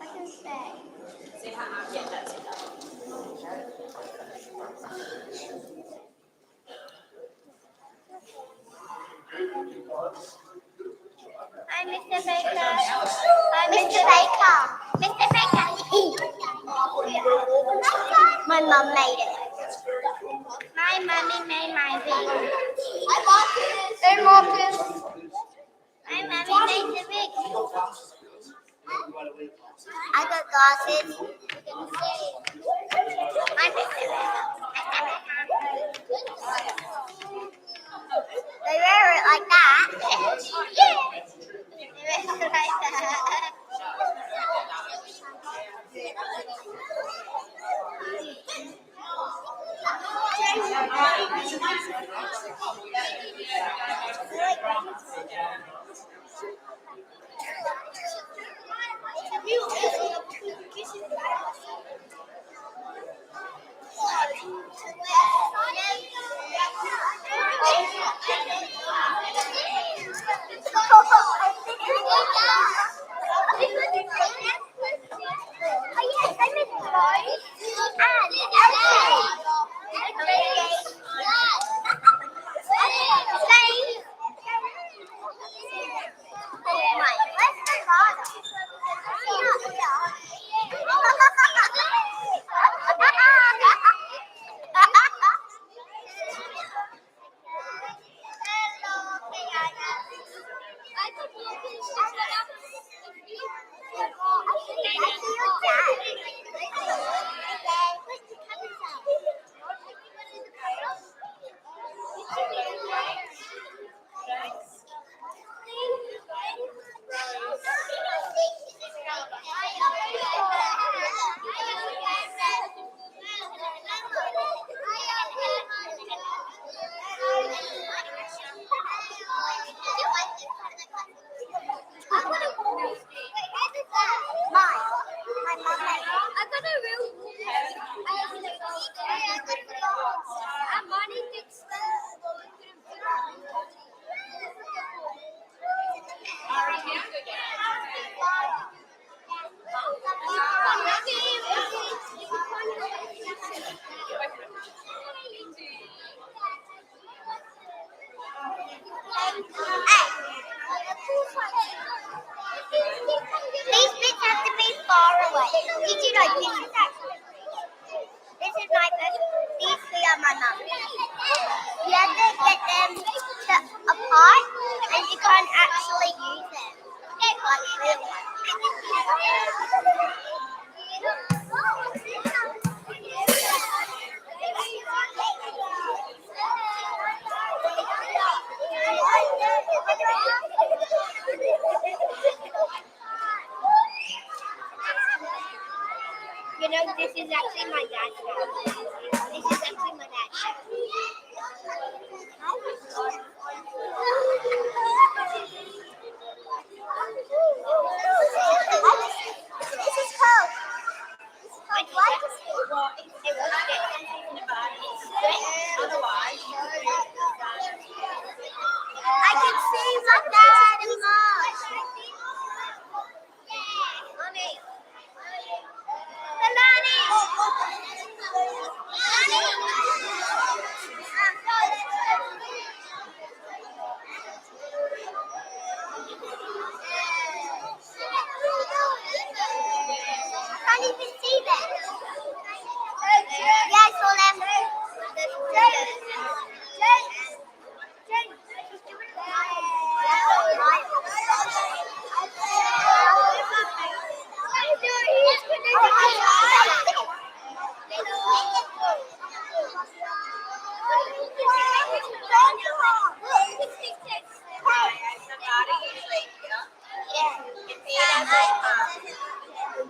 I can stay. Hi, Mr. Baker. Hi, Mr. Baker. Mr. Baker. My mum made it. My mummy made my wig. I bought this. Hey, Marcus. My mummy made the wig. I got glasses. My Mr. Baker. They wear it like that. Yeah. They wear it like that. These bits have to be far away. Did you know this is my bed. These three are my mum. You have to get them apart and you can't actually use them. Like really. You know, this is actually my dad's house. This is actually my dad's house. This is cold. I'd like to see I can see my dad and mom. Mommy. I can't even see them. Yeah, I saw them.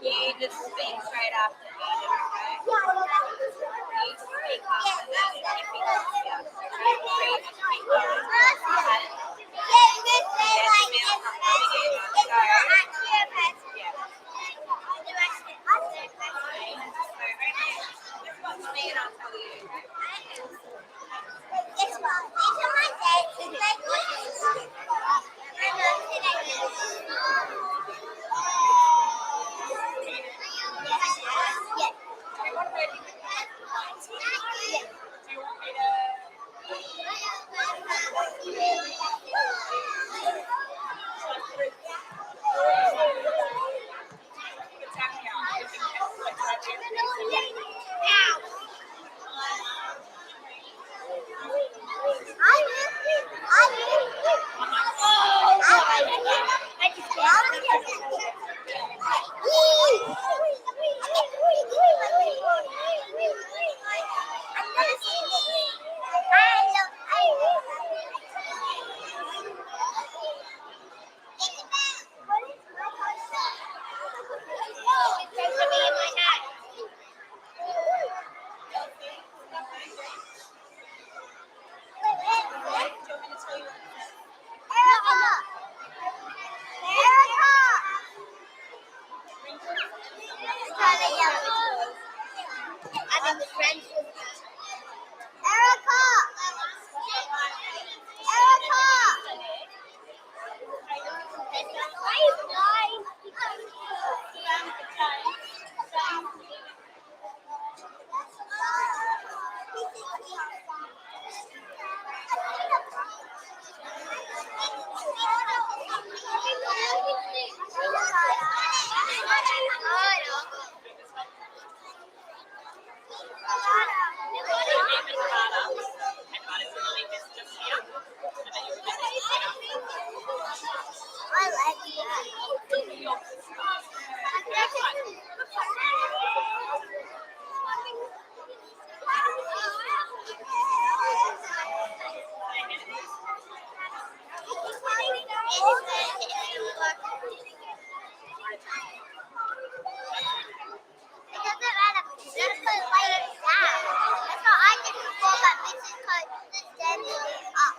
You just speak straight after me, okay? You speak after that and you speak after trying to yell. I think the friends. Erica! Erica! I like that. It doesn't matter. This is like that. That's how I did before, but this is because the standing is up.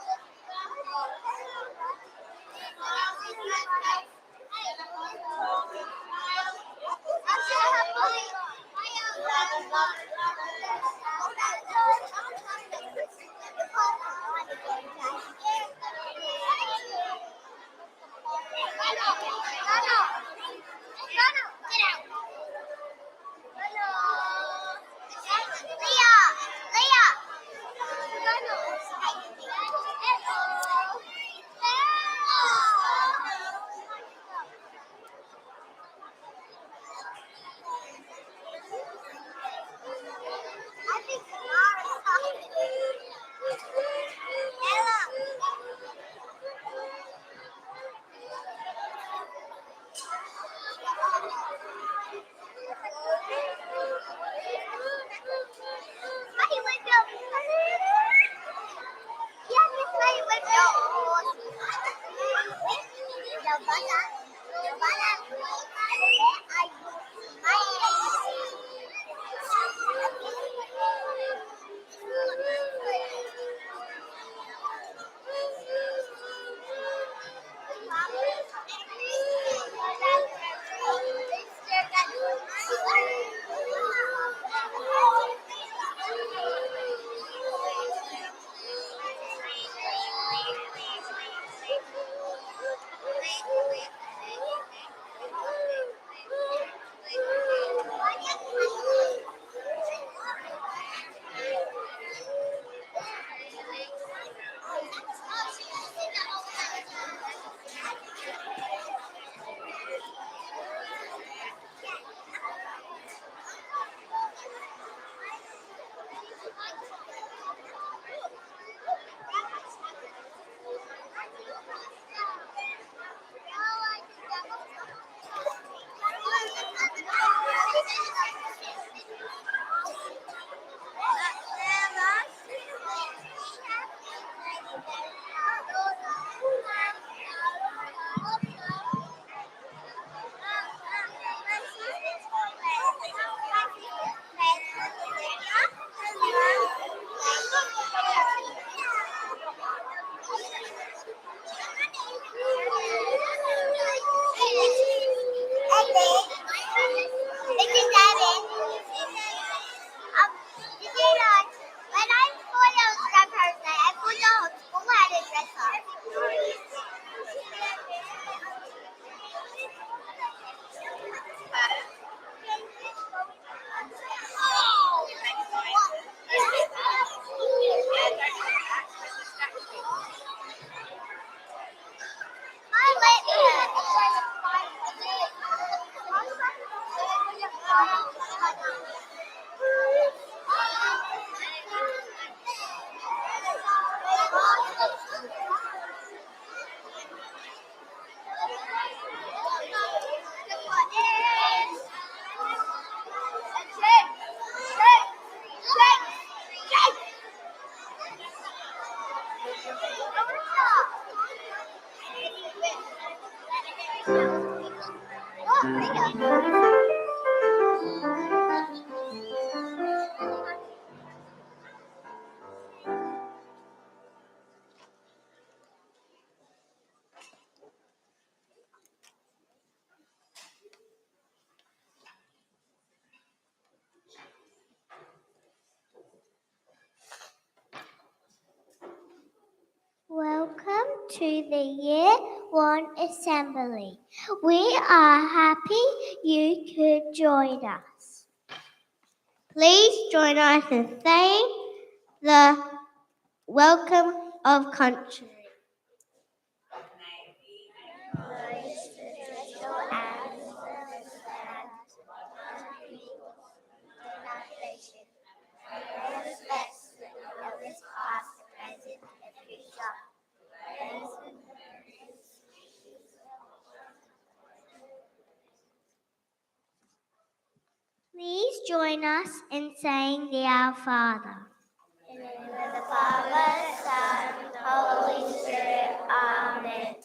Get out. to the Year 1 Assembly. We are happy you could join us. Please join us in saying the welcome of country. Please join us in saying the Our Father. In the name of the Father, Son, Holy Spirit, Amen.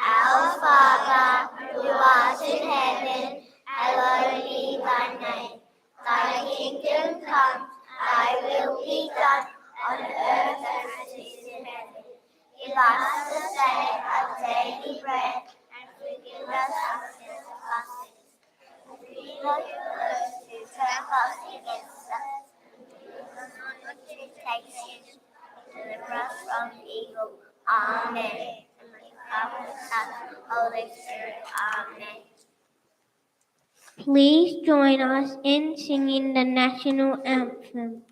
Our Father, who art in heaven, hallowed be thy name. Thy kingdom come, thy will be done, on earth as it is in heaven. Give us this day our daily bread, and forgive us our sins of our sins. We not those who trespass against us. Lead us not into temptation, but deliver us from evil. Amen. And my Father, Son, Holy Spirit. Amen. Please join us in singing the national anthem.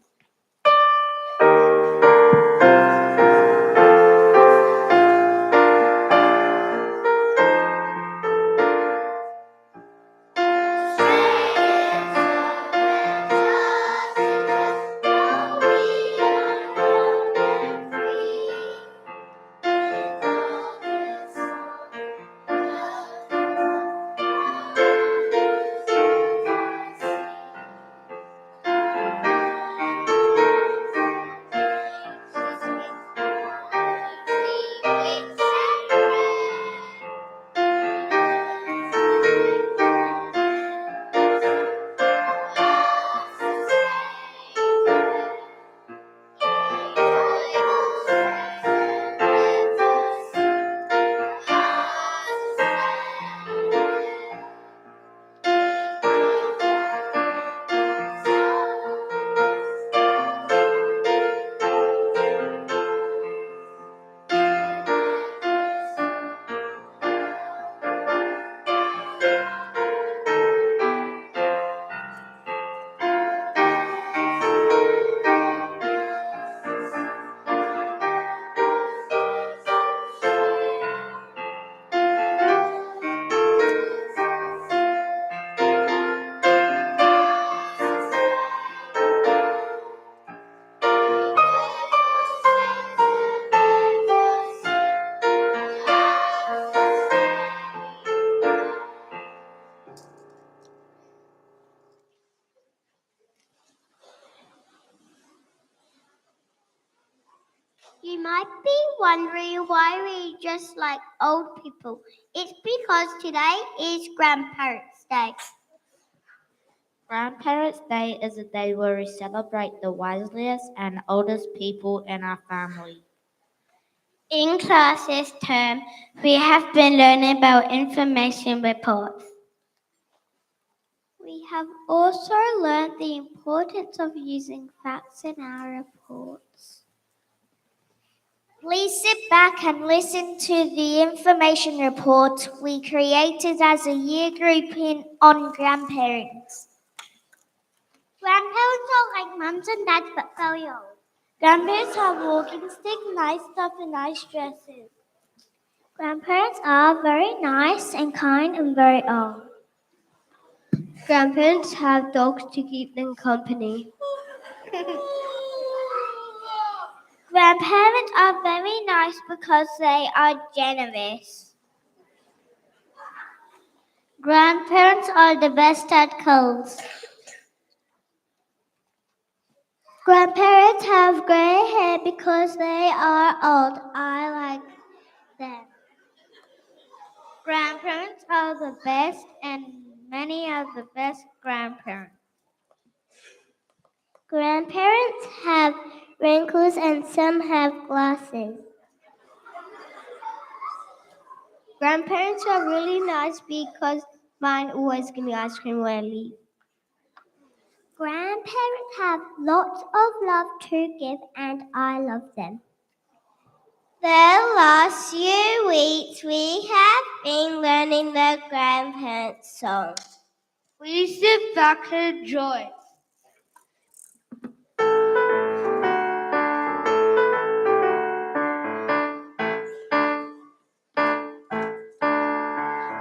You might be wondering why we dress like old people. It's because today is Grandparents' Day. Grandparents' Day is a day where we celebrate the wisest and oldest people in our family. In class this term, we have been learning about information reports. We have also learned the importance of using facts in our reports. Please sit back and listen to the information report we created as a year group on grandparents. Grandparents are like mums and dads but very old. Grandparents have walking sticks, nice stuff, and nice dresses. Grandparents are very nice and kind and very old. Grandparents have dogs to keep them company. Grandparents are very nice because they are generous. Grandparents are the best at colds. Grandparents have gray hair because they are old. I like them. Grandparents are the best, and many are the best grandparents. Grandparents have wrinkles and some have glasses. Grandparents are really nice because mine always give me ice cream when I leave. Grandparents have lots of love to give, and I love them. The last few weeks we have been learning the grandparents' song. Please sit back and enjoy.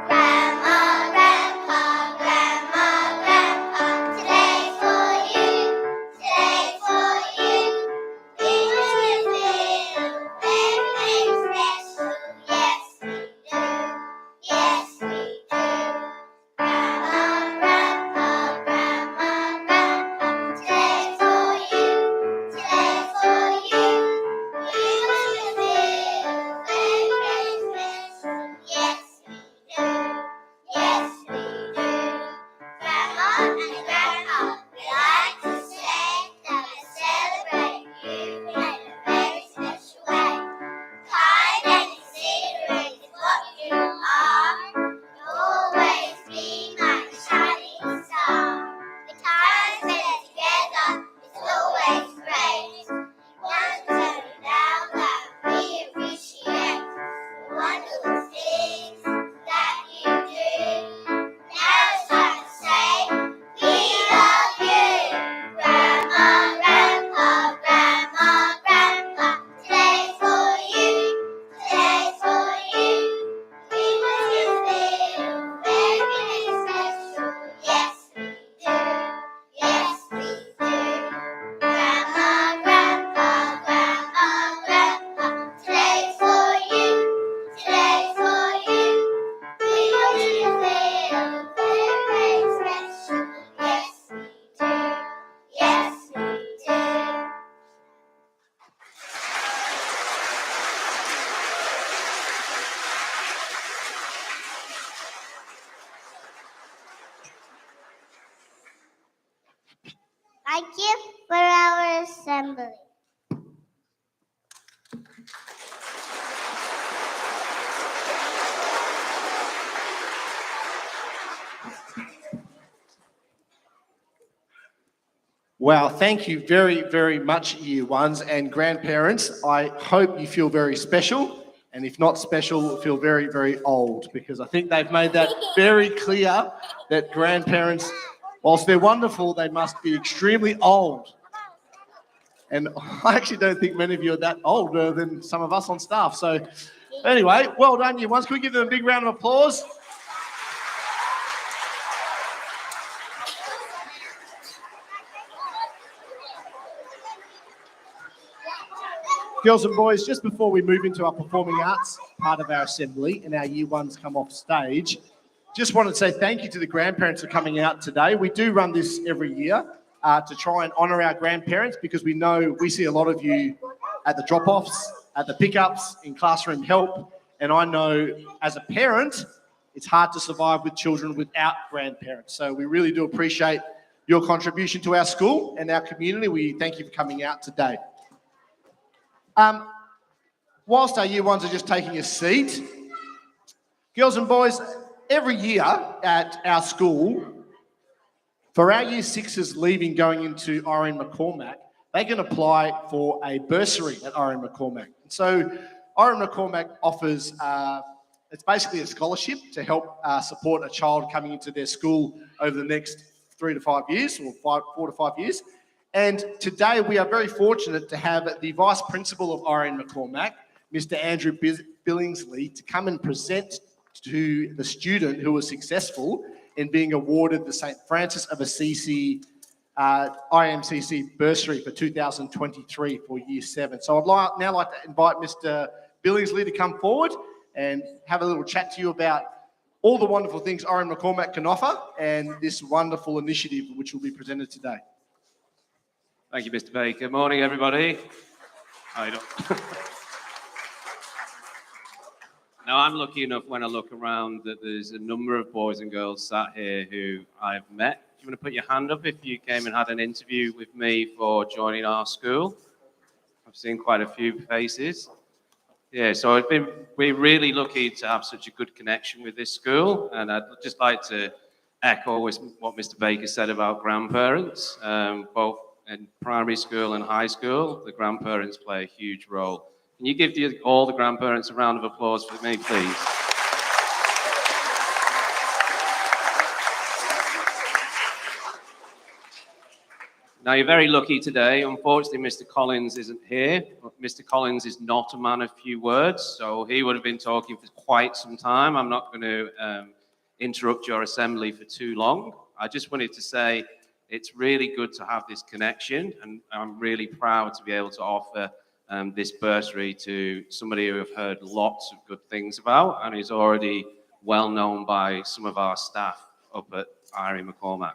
Grandma, Grandpa, Grandma, Grandpa, today's for you, today's for you. We want you to feel very special. Yes, we do. Yes, we do. Grandma, Grandpa, Grandma, Grandpa, today's for you, today's for you. We want you to feel very special. Yes, we do. Yes, we do. Grandma and Grandpa, we like to say that we celebrate you in a very special way. Kind and considerate is what you are. You'll always be my shining star. The time spent together is always great. One turn down that we appreciate the wonderful things that you do. Now it's time to say, we love you. Grandma, Grandpa, Grandma, Grandpa, today's for you, today's for you. We want you to feel very special. Yes, we do. Yes, we do. Grandma, Grandpa, Grandma, Grandpa, today's for you, today's for you. We want you to feel very special. Yes, we do. Yes, we do. Thank you for our assembly. Wow, thank you very, very much, Year Ones and grandparents. I hope you feel very special, and if not special, feel very, very old, because I think they've made that very clear that grandparents, whilst they're wonderful, they must be extremely old. And I actually don't think many of you are that older than some of us on staff. So anyway, well done, Year Ones. Can we give them a big round of applause? Girls and boys, just before we move into our performing arts part of our assembly and our Year Ones come off stage, just wanted to say thank you to the grandparents for coming out today. We do run this every year to try and honour our grandparents, because we know we see a lot of you at the drop-offs, at the pickups, in classroom help, and I know as a parent, it's hard to survive with children without grandparents. So we really do appreciate your contribution to our school and our community. We thank you for coming out today. Whilst our Year Ones are just taking a seat, girls and boys, every year at our school, for our Year Sixes leaving going into Irene McCormack, they can apply for a bursary at Irene McCormack. So Irene McCormack offers, it's basically a scholarship to help support a child coming into their school over the next 3 to 5 years, or 4 to 5 years. And today we are very fortunate to have the Vice Principal of Irene McCormack, Mr. Andrew Billingsley, to come and present to the student who was successful in being awarded the St. Francis of Assisi IMCC bursary for 2023 for Year 7. So I'd now like to invite Mr. Billingsley to come forward and have a little chat to you about all the wonderful things Irene McCormack can offer and this wonderful initiative which will be presented today. Thank you, Mr. Baker. Morning, everybody. How you doing? Now, I'm lucky enough when I look around that there's a number of boys and girls sat here who I've met. Do you want to put your hand up if you came and had an interview with me for joining our school? I've seen quite a few faces. Yeah, so we're really lucky to have such a good connection with this school, and I'd just like to echo what Mr. Baker said about grandparents, both in primary school and high school. The grandparents play a huge role Can you give all the grandparents a round of applause for me, please? Now, you're very lucky today. Unfortunately, Mr. Collins isn't here. But Mr. Collins is not a man of few words, so he would have been talking for quite some time. I'm not going to interrupt your assembly for too long. I just wanted to say it's really good to have this connection, and I'm really proud to be able to offer this bursary to somebody who I've heard lots of good things about and is already well known by some of our staff up at Irie McCormack.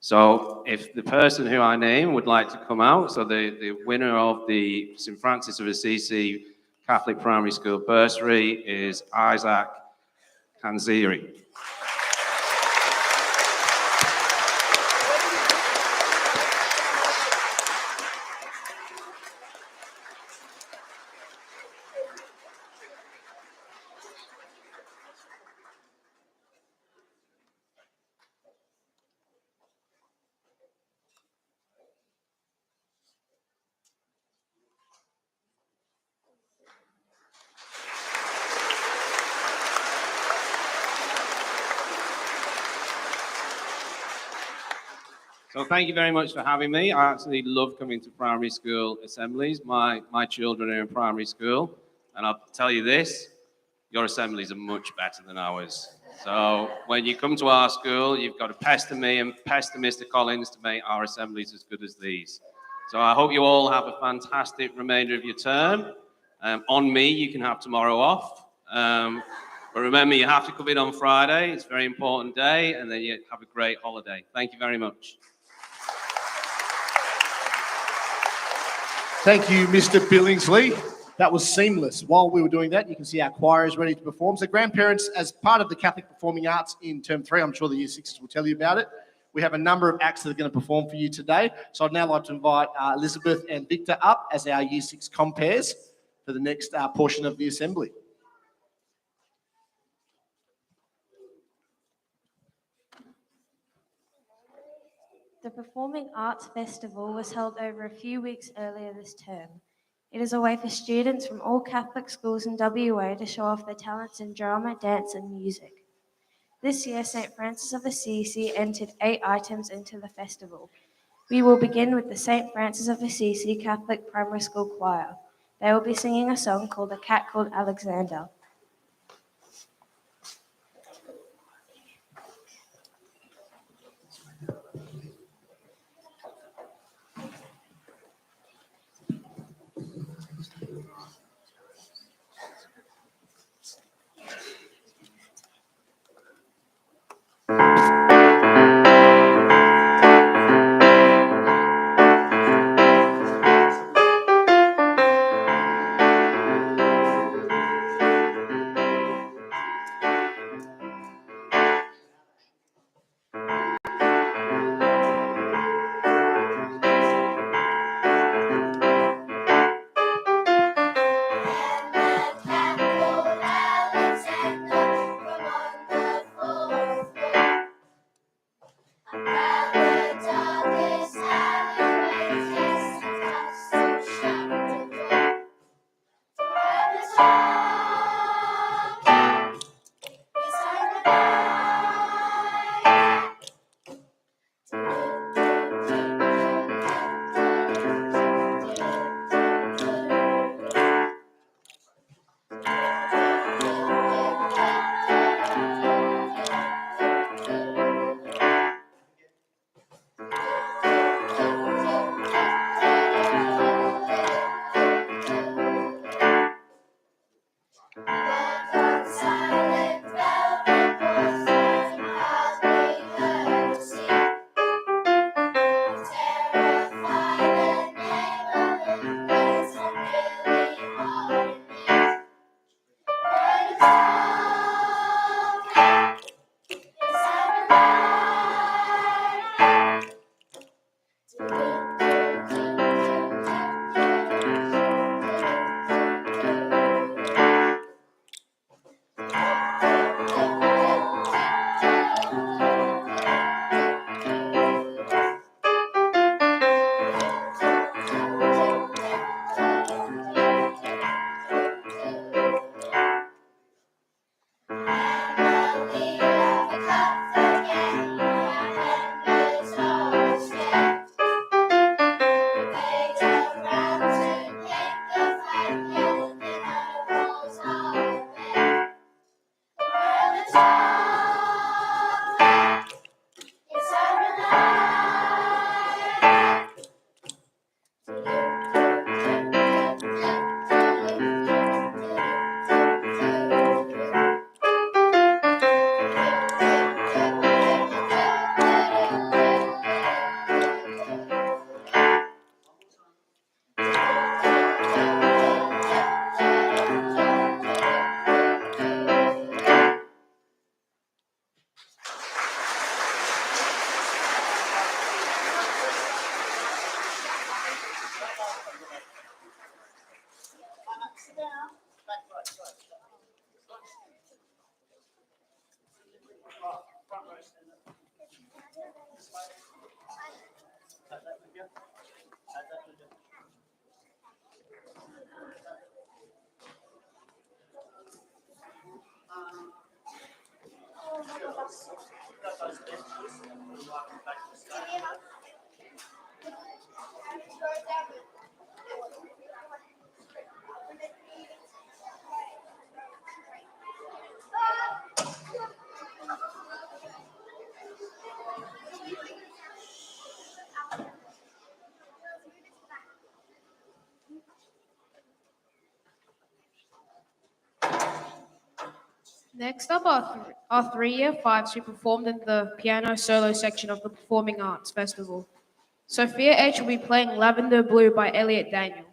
So if the person who I name would like to come out, so the winner of the St. Francis of Assisi Catholic Primary School bursary is Isaac Kanziri. So thank you very much for having me. I actually love coming to primary school assemblies. My children are in primary school, and I'll tell you this, your assemblies are much better than ours. So when you come to our school, you've got to pester me and pester Mr. Collins to make our assemblies as good as these. So I hope you all have a fantastic remainder of your term. On me, you can have tomorrow off. But remember, you have to come in on Friday. It's a very important day, and then you have a great holiday. Thank you very much. Thank you, Mr. Billingsley. That was seamless. While we were doing that, you can see our choir is ready to perform. So grandparents, as part of the Catholic Performing Arts in Term 3, I'm sure the Year 6s will tell you about it. We have a number of acts that are going to perform for you today. So I'd now like to invite Elizabeth and Victor up as our Year 6 compares for the next portion of the assembly. The Performing Arts Festival was held over a few weeks earlier this term. It is a way for students from all Catholic schools in WA to show off their talents in drama, dance and music. This year, St. Francis of Assisi entered 8 items into the festival. We will begin with the St. Francis of Assisi Catholic Primary School Choir. They will be singing a song called A Cat Called Alexander. Next up are three-year fives who performed in the piano solo section of the Performing Arts Festival. Sophia H will be playing Lavender Blue by Elliot Daniel.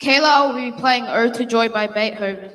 Kayla will be playing Ode to Joy by Beethoven.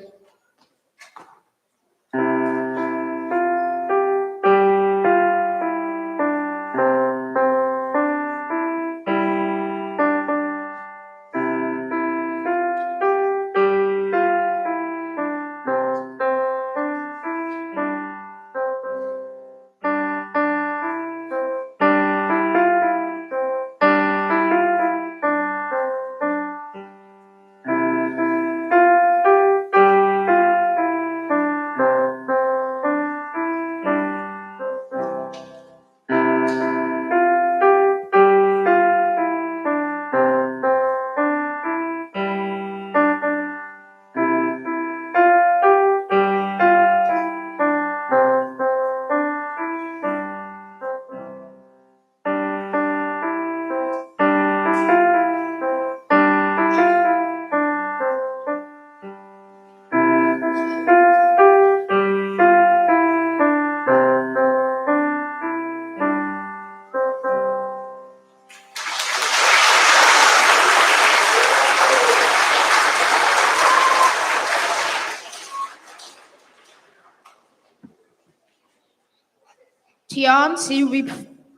Tian C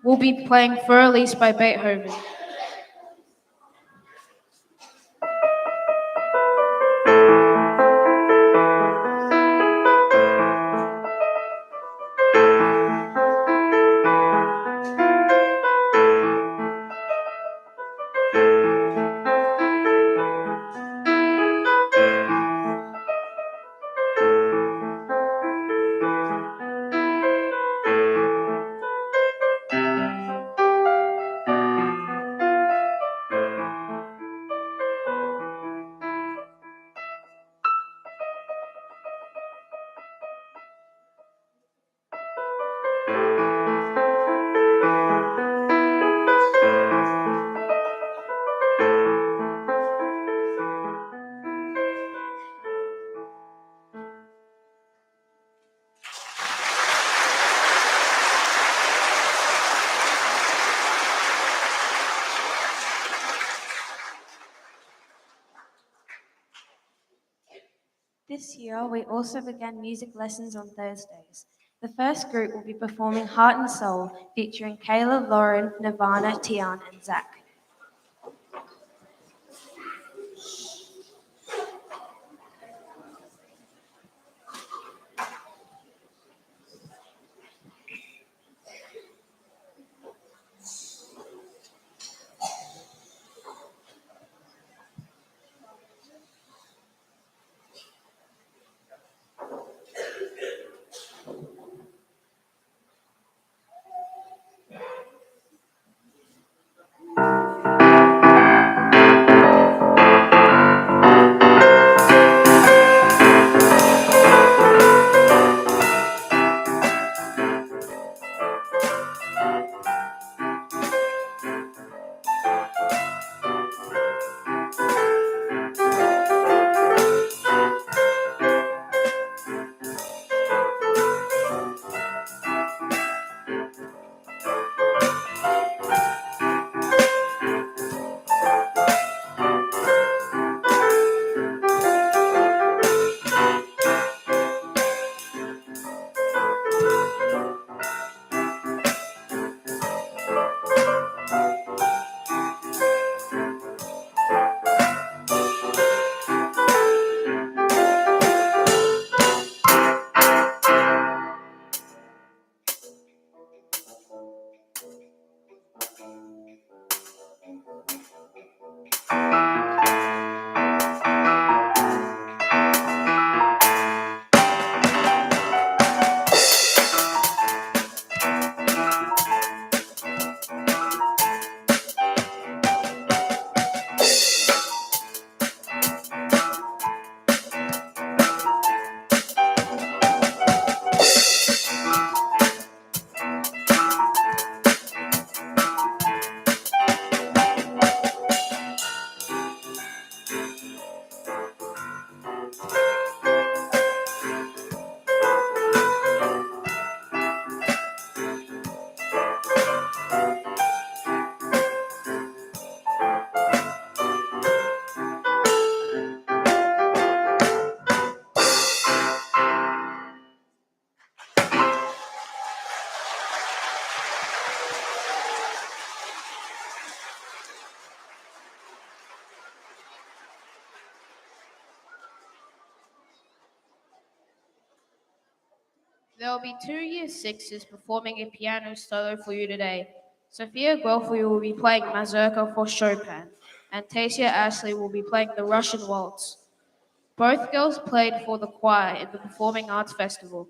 will be playing Für Elise by Beethoven. This year, we also began music lessons on Thursdays. The first group will be performing Heart and Soul, featuring Kayla, Lauren, Nirvana, Tian, and Zach. There will be 2 Year 6s performing a piano solo for you today. Sophia Guelphy will be playing Mazurka for Chopin, and Tasia Ashley will be playing the Russian Waltz. Both girls played for the choir in the Performing Arts Festival.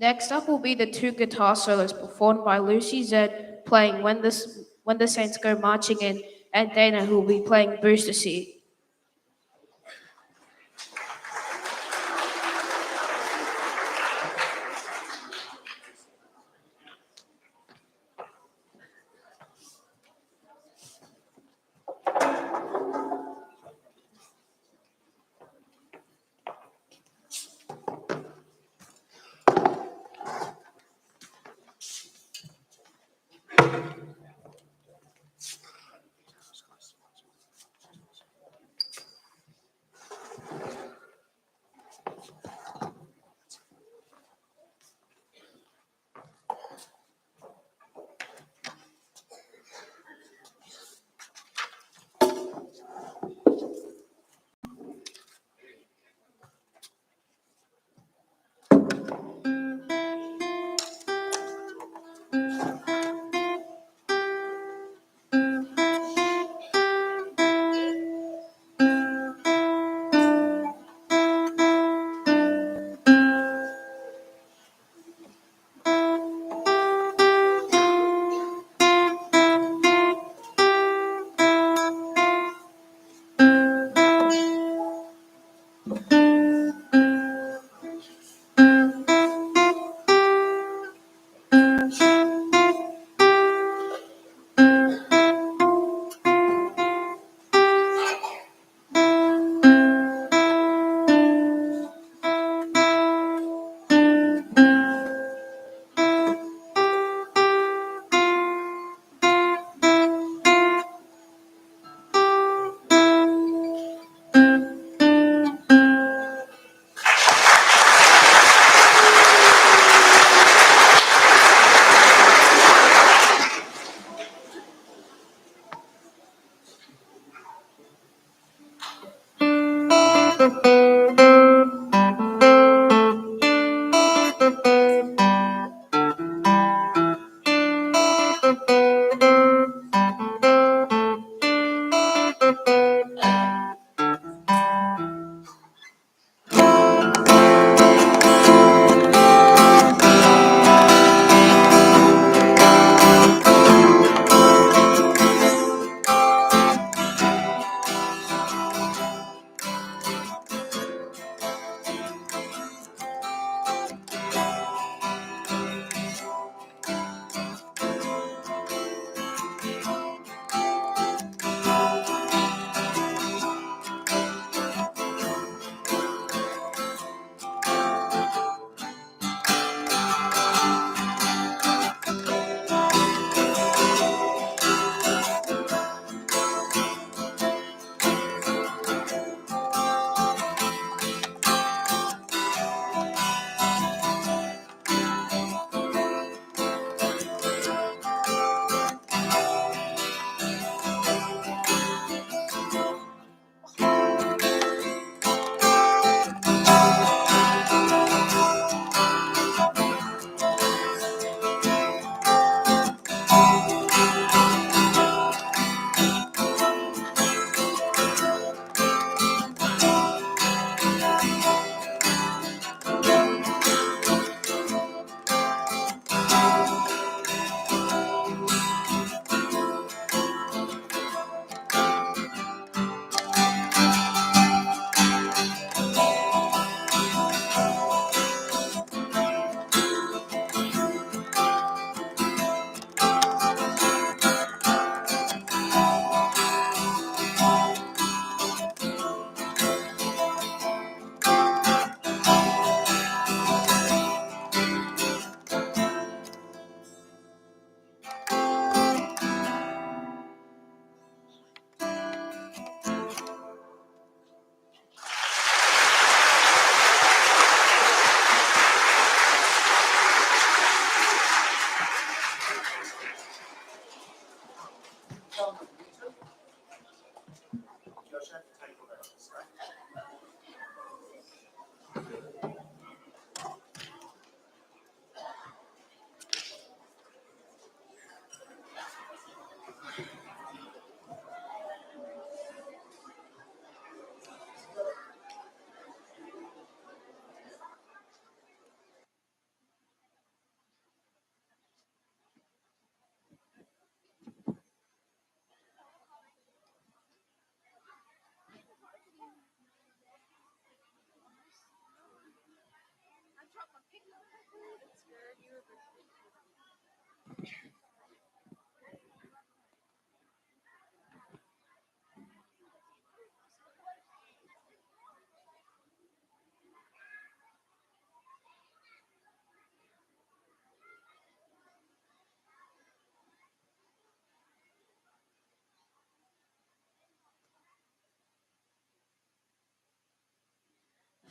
Next up will be the 2 guitar solos performed by Lucy Zed playing When the Saints Go Marching In, and Dana who will be playing Booster Seat.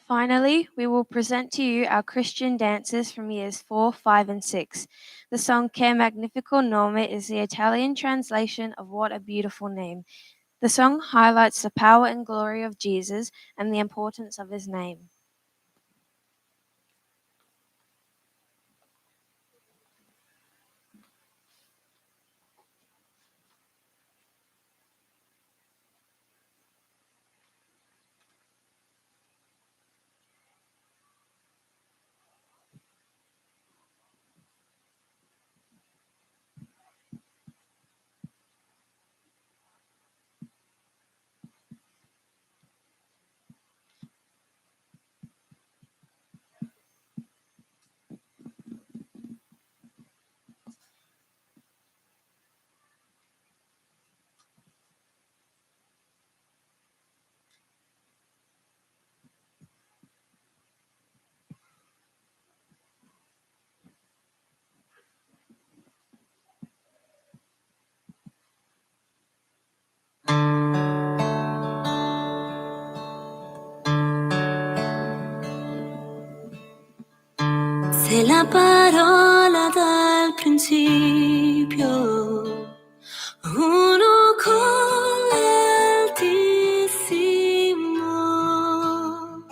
Finally, we will present to you our Christian dances from years 4, 5, and 6. The song Che Magnifico Nome is the Italian translation of What a Beautiful Name. The song highlights the power and glory of Jesus and the importance of his name. Se la parola dal principio, uno con l'Altissimo,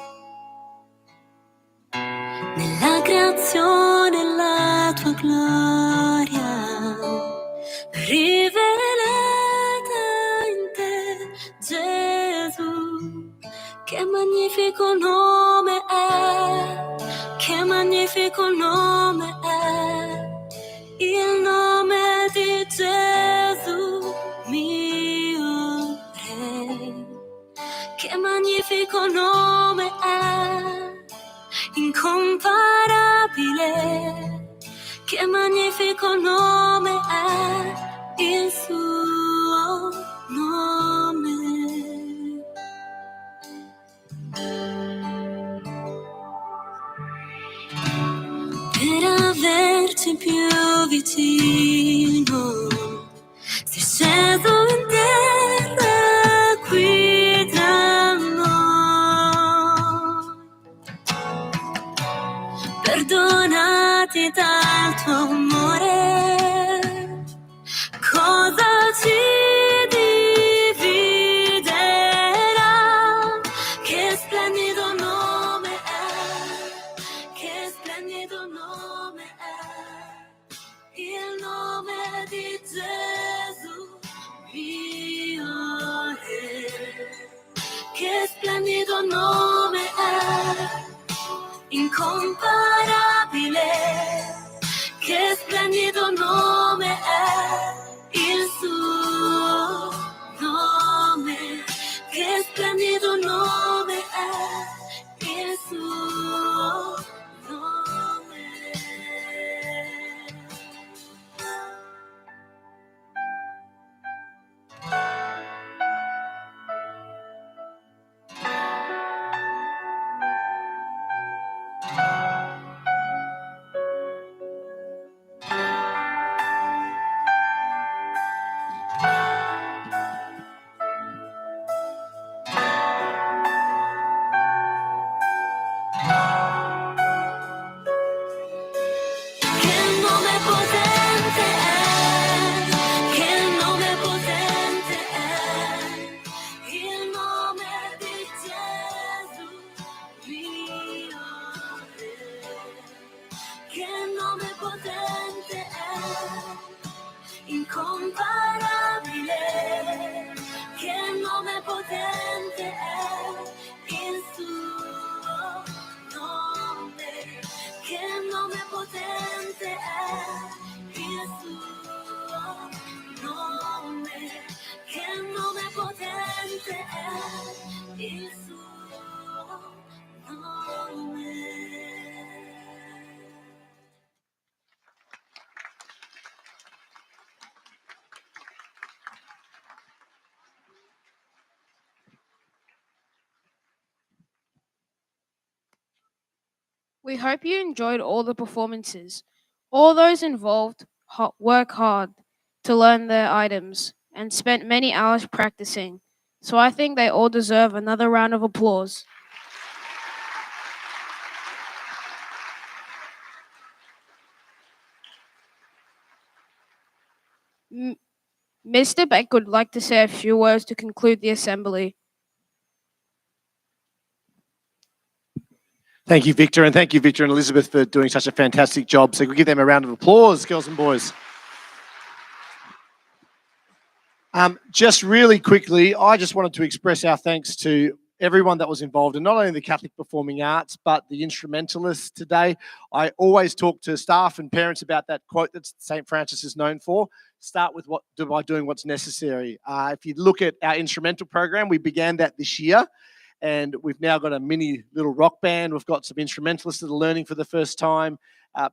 nella creazione la tua gloria, rivelata in te, Gesù, che magnifico nome è. Che magnifico nome è, il nome di Gesù, mio Re. Che magnifico nome è, incomparabile. Che magnifico nome è, il suo nome. Per averci più vicino, sei sceso in terra qui tra noi, perdonati dal tuo amore, cosa ci dividerà? Che splendido nome è, che splendido nome è, il nome di Gesù, mio Re. Che splendido nome è, incomparabile. Che splendido nome è, il suo nome. Che splendido nome è, il suo nome. We hope you enjoyed all the performances. All those involved work hard to learn their items and spent many hours practicing. So I think they all deserve another round of applause. Mr. Beck would like to say a few words to conclude the assembly. Thank you, Victor, and thank you, Victor and Elizabeth, for doing such a fantastic job. So we'll give them a round of applause, girls and boys. Just really quickly, I just wanted to express our thanks to everyone that was involved in not only the Catholic Performing Arts, but the instrumentalists today. I always talk to staff and parents about that quote that St. Francis is known for. Start with by doing what's necessary. If you look at our instrumental program, we began that this year, and we've now got a mini little rock band. We've got some instrumentalists that are learning for the first time,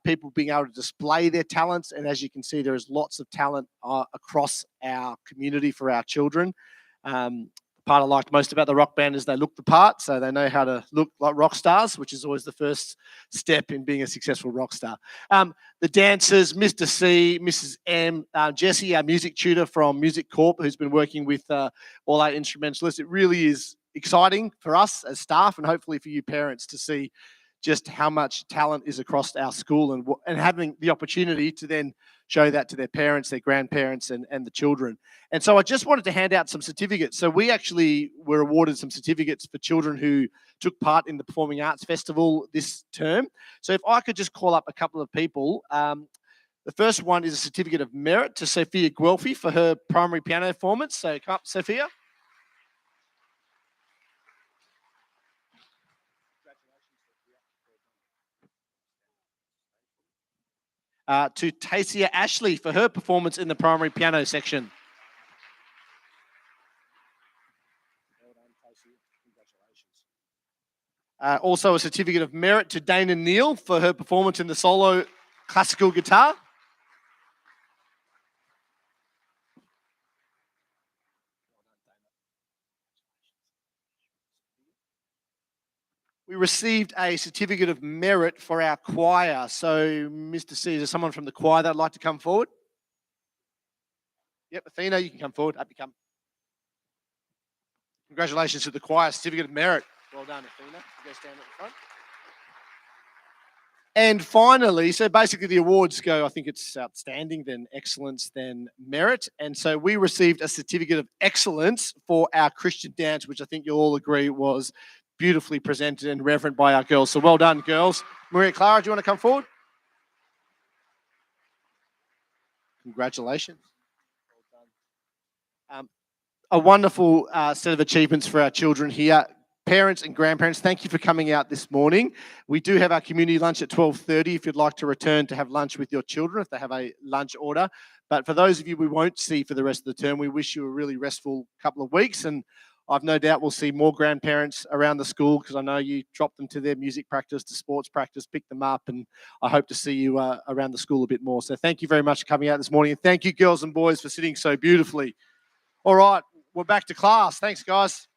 people being able to display their talents. And as you can see, there is lots of talent across our community for our children. The part I liked most about the rock band is they look the part, so they know how to look like rock stars, which is always the first step in being a successful rock star. The dancers, Mr. C, Mrs. M, Jessie, our music tutor from Music Corp, who's been working with all our instrumentalists. It really is exciting for us as staff and hopefully for you parents to see just how much talent is across our school and having the opportunity to then show that to their parents, their grandparents, and the children. And so I just wanted to hand out some certificates. So we actually were awarded some certificates for children who took part in the Performing Arts Festival this term. So if I could just call up a couple of people. The first one is a certificate of merit to Sophia Guelphy for her primary piano performance. So come up, Sophia. To Tasia Ashley for her performance in the primary piano section. Also a certificate of merit to Dana Neal for her performance in the solo classical guitar. We received a certificate of merit for our choir. So, Mr. C, is there someone from the choir that'd like to come forward? Yep, Athena, you can come forward. Up you come. Congratulations to the choir, certificate of merit. Well done, Athena. You go stand at the front. And finally, so basically the awards go, I think it's outstanding, then excellence, then merit. And so we received a certificate of excellence for our Christian dance, which I think you'll all agree was beautifully presented and reverent by our girls. So well done, girls. Maria Clara, do you want to come forward? Congratulations. Well done. A wonderful set of achievements for our children here. Parents and grandparents, thank you for coming out this morning. We do have our community lunch at 12:30 if you'd like to return to have lunch with your children, if they have a lunch order. But for those of you we won't see for the rest of the term, we wish you a really restful couple of weeks. And I've no doubt we'll see more grandparents around the school because I know you drop them to their music practice, to sports practice, pick them up, and I hope to see you around the school a bit more. So thank you very much for coming out this morning. And thank you, girls and boys, for sitting so beautifully. All right, we're back to class. Thanks, guys.